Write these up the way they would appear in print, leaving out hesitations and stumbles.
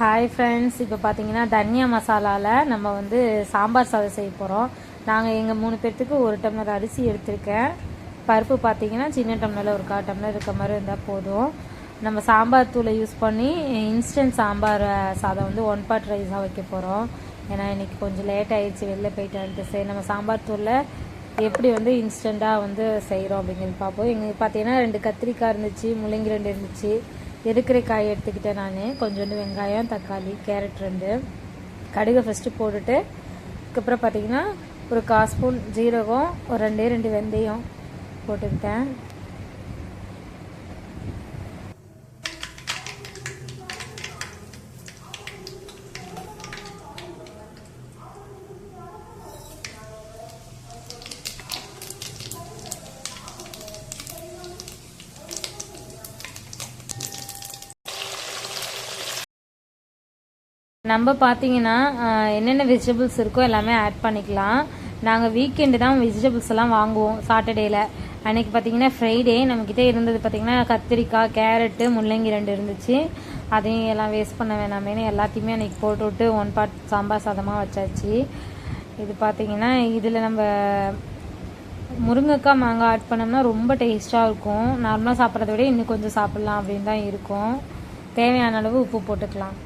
Hi friends, இப்போ பார்த்தீங்கன்னா தனியா மசாலாவில் நம்ம வந்து சாம்பார் சாதம் செய்ய போகிறோம். நாங்கள் எங்கள் 3 பேர்த்துக்கு 1 டம்ளர் அரிசி எடுத்திருக்கேன். பருப்பு பார்த்தீங்கன்னா சின்ன டம்ளரில் ஒரு 1/4 டம்ளர் இருக்க மாதிரி இருந்தால் போதும். நம்ம சாம்பார் தூளை யூஸ் பண்ணி இன்ஸ்டன்ட் சாம்பார் சாதம் வந்து 1 பாட் ரைஸாக வைக்க போகிறோம். ஏன்னா இன்றைக்கி கொஞ்சம் லேட் ஆகிடுச்சு, வெளில போயிட்டு. சரி, நம்ம சாம்பார் தூளில் எப்படி வந்து இன்ஸ்டண்ட்டாக வந்து செய்கிறோம் அப்படிங்கிறது பார்ப்போம். எங்களுக்கு பார்த்தீங்கன்னா 2 கத்திரிக்காய் இருந்துச்சு, முள்ளங்கி 2 இருந்துச்சு, இருக்கிற காய் எடுத்துக்கிட்டேன். நான் கொஞ்சோண்டு வெங்காயம், தக்காளி, கேரட் 2, கடுகை ஃபஸ்ட்டு போட்டுட்டு அதுக்கப்புறம் பார்த்தீங்கன்னா ஒரு 1/4 ஸ்பூன் ஜீரகம், ஒரு 2 வெந்தயம் போட்டுக்கிட்டேன். நம்ம பார்த்தீங்கன்னா என்னென்ன வெஜிடபிள்ஸ் இருக்கோ எல்லாமே ஆட் பண்ணிக்கலாம். நாங்கள் வீக்கெண்டு தான் வெஜிடபிள்ஸ் எல்லாம் வாங்குவோம், சாட்டர்டேயில். அன்றைக்கி பார்த்தீங்கன்னா ஃப்ரைடே நம்மக்கிட்ட இருந்தது பார்த்தீங்கன்னா கத்திரிக்காய், கேரட்டு, முள்ளங்கி 2 இருந்துச்சு. அதையும் எல்லாம் வேஸ்ட் பண்ண வேணாமேனு எல்லாத்தையுமே அன்றைக்கி போட்டு விட்டு 1 பாட் சாம்பார் சாதமாக வச்சாச்சு. இது பார்த்தீங்கன்னா இதில் நம்ம முருங்கைக்காய், மாங்காய் ஆட் பண்ணோம்னா ரொம்ப டேஸ்ட்டாக இருக்கும். நார்மலாக சாப்பிட்றத விட இன்னும் கொஞ்சம் சாப்பிட்லாம் அப்படின்னு தான் இருக்கும். தேவையான அளவு உப்பு போட்டுக்கலாம்.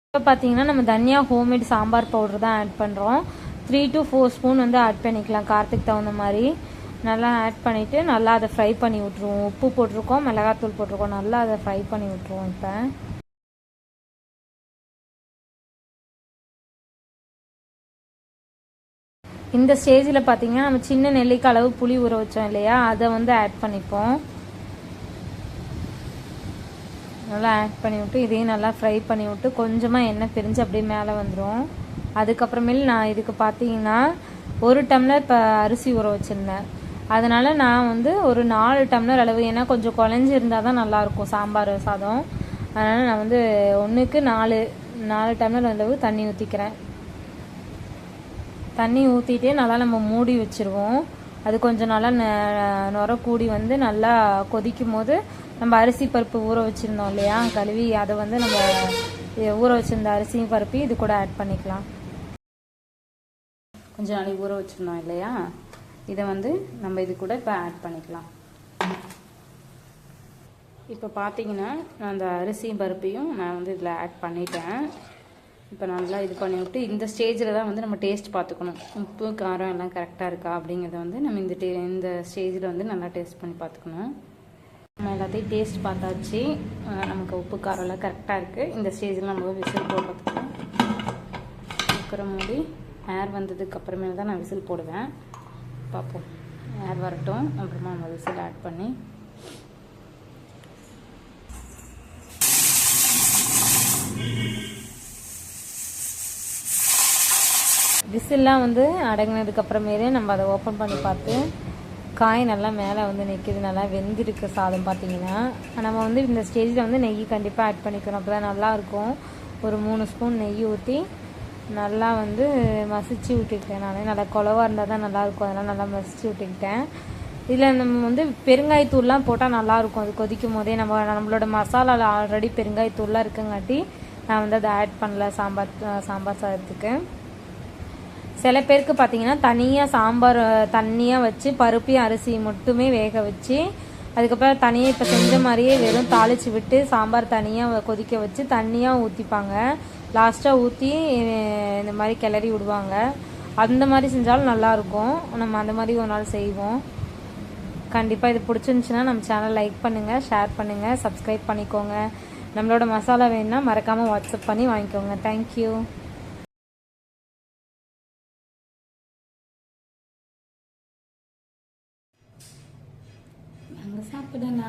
இப்போ பார்த்தீங்கன்னா நம்ம தனியா ஹோம்மேட் சாம்பார் பவுடர் தான் ஆட் பண்ணுறோம். 3 to 4 ஸ்பூன் வந்து ஆட் பண்ணிக்கலாம், காரத்துக்கு தகுந்த மாதிரி. நல்லா ஆட் பண்ணிவிட்டு நல்லா அதை ஃப்ரை பண்ணி விட்ருவோம். உப்பு போட்டிருக்கோம், மிளகாத்தூள் போட்டிருக்கோம், நல்லா அதை ஃப்ரை பண்ணி விட்ருவோம். இப்போ இந்த ஸ்டேஜில் பார்த்தீங்கன்னா நம்ம சின்ன நெல்லிக்காய் அளவு புளி ஊற வச்சோம் இல்லையா, அதை வந்து ஆட் பண்ணிப்போம். நல்லா ஆட் பண்ணி விட்டு இதையும் நல்லா ஃப்ரை பண்ணி விட்டு கொஞ்சமாக எண்ணெய் பிரிஞ்சு அப்படியே மேலே வந்துடும். அதுக்கப்புறமேல் நான் இதுக்கு பார்த்தீங்கன்னா 1 டம்ளர் இப்போ அரிசி ஊற வச்சுருந்தேன். அதனால் நான் வந்து ஒரு 4 டம்ளர் அளவு, ஏன்னா கொஞ்சம் குழஞ்சி இருந்தால் தான் நல்லாயிருக்கும் சாம்பார் சாதம். அதனால் நான் வந்து 1க்கு 4 டம்ளர் அளவு தண்ணி ஊற்றிக்கிறேன். தண்ணி ஊற்றிட்டே நல்லா நம்ம மூடி வச்சுருவோம். அது கொஞ்சம் நல்லா நுர கூடி வந்து நல்லா கொதிக்கும் போது நம்ம அரிசி பருப்பு ஊற வச்சுருந்தோம் இல்லையா, கழுவி, அதை வந்து நம்ம ஊற வச்சுருந்த அரிசி பருப்பு இது கூட ஆட் பண்ணிக்கலாம். கொஞ்சம் நாளைக்கு ஊற வச்சுருந்தோம் இல்லையா, இதை வந்து நம்ம இது கூட இப்போ ஆட் பண்ணிக்கலாம். இப்போ பார்த்தீங்கன்னா நான் அந்த அரிசி பருப்பையும் நான் வந்து இதில் ஆட் பண்ணிட்டேன். இப்போ நல்லா இது பண்ணி விட்டு இந்த ஸ்டேஜில் தான் வந்து நம்ம டேஸ்ட் பார்த்துக்கணும். உப்பு காரம் எல்லாம் கரெக்டாக இருக்கா அப்படிங்கிறத வந்து நம்ம இந்த ஸ்டேஜில் வந்து நல்லா டேஸ்ட் பண்ணி பார்த்துக்கணும். நம்ம எல்லாத்தையும் டேஸ்ட் பார்த்தாச்சு, நமக்கு உப்பு காரம்லாம் கரெக்டாக இருக்குது. இந்த ஸ்டேஜில் நம்ம விசில் போடுறதுக்கு குக்கரை மூடி ஏர் வந்ததுக்கப்புறமேல தான் நான் விசில் போடுவேன். பார்ப்போம், ஏர் வரட்டும், அப்புறமா நம்ம விசில் ஆட் பண்ணி விசில்லாம் வந்து அடங்கினதுக்கப்புறமேலே நம்ம அதை ஓப்பன் பண்ணி பார்த்து காய் நல்லா மேலே வந்து நிற்கிது, நல்லா வெந்திருக்கு சாதம். பார்த்தீங்கன்னா நம்ம வந்து இந்த ஸ்டேஜில் வந்து நெய் கண்டிப்பாக ஆட் பண்ணிக்கணும், அப்போ தான் நல்லாயிருக்கும். ஒரு 3 ஸ்பூன் நெய் ஊற்றி நல்லா வந்து மசிச்சு விட்டுக்கிட்டேன். நான் நல்லா குழவா இருந்தால் தான் நல்லாயிருக்கும், அதனால் நல்லா மசிச்சு விட்டுக்கிட்டேன். இதில் நம்ம வந்து பெருங்காயத்தூள்லாம் போட்டால் நல்லாயிருக்கும். அது கொதிக்கும் போதே நம்மளோட மசாலாவில் ஆல்ரெடி பெருங்காயத்தூள்லாம் இருக்குங்காட்டி நான் வந்து அதை ஆட் பண்ணல சாம்பார் சாதத்துக்கு. சில பேருக்கு பார்த்தீங்கன்னா தனியாக சாம்பார் தண்ணியாக வச்சு பருப்பையும் அரிசி மட்டுமே வேக வச்சு அதுக்கப்புறம் தனியாக இப்போ செஞ்ச மாதிரியே வெறும் தாளித்து விட்டு சாம்பார் தனியாக கொதிக்க வச்சு தண்ணியாக ஊற்றிப்பாங்க. லாஸ்ட்டாக ஊற்றி இந்த மாதிரி கிளறி விடுவாங்க. அந்த மாதிரி செஞ்சாலும் நல்லாயிருக்கும். நம்ம அந்த மாதிரி ஒரு நாள் செய்வோம். கண்டிப்பாக இது பிடிச்சிருந்துச்சின்னா நம்ம சேனல் லைக் பண்ணுங்கள், ஷேர் பண்ணுங்கள், சப்ஸ்கிரைப் பண்ணிக்கோங்க. நம்மளோட மசாலா வேணுன்னா மறக்காமல் வாட்ஸ்அப் பண்ணி வாங்கிக்கோங்க. தேங்க்யூ. சாப்பிடுனா